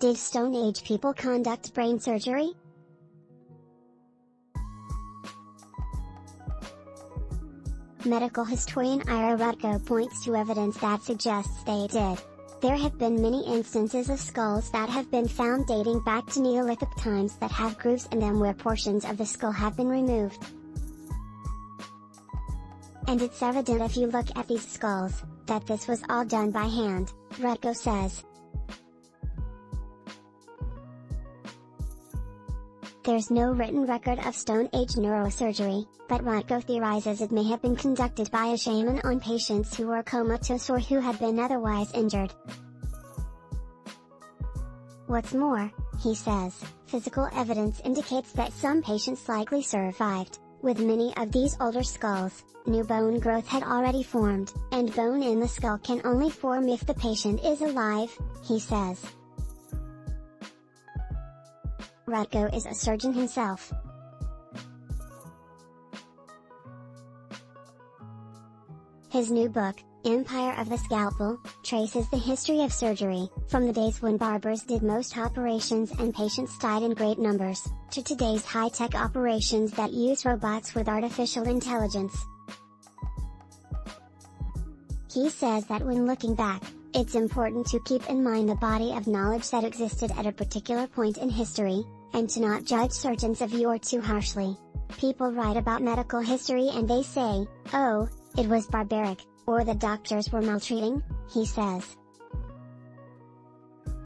Did Stone Age people conduct brain surgery? Medical historian Ira Rutkow points to evidence that suggests they did. There have been many instances of skulls that have been found dating back to Neolithic times that have grooves in them where portions of the skull have been removed. And it's evident if you look at these skulls, that this was all done by hand, Rutkow says. There's no written record of Stone Age neurosurgery, but Rutkow theorizes it may have been conducted by a shaman on patients who were comatose or who had been otherwise injured. What's more, he says, physical evidence indicates that some patients likely survived. With many of these older skulls, new bone growth had already formed, and bone in the skull can only form if the patient is alive, he says. Rutkow is a surgeon himself. His new book, Empire of the Scalpel, traces the history of surgery, from the days when barbers did most operations and patients died in great numbers, to today's high-tech operations that use robots with artificial intelligence. He says that when looking back, it's important to keep in mind the body of knowledge that existed at a particular point in history, and to not judge surgeons of yore too harshly. People write about medical history and they say, "Oh, it was barbaric," or "the doctors were maltreating," he says.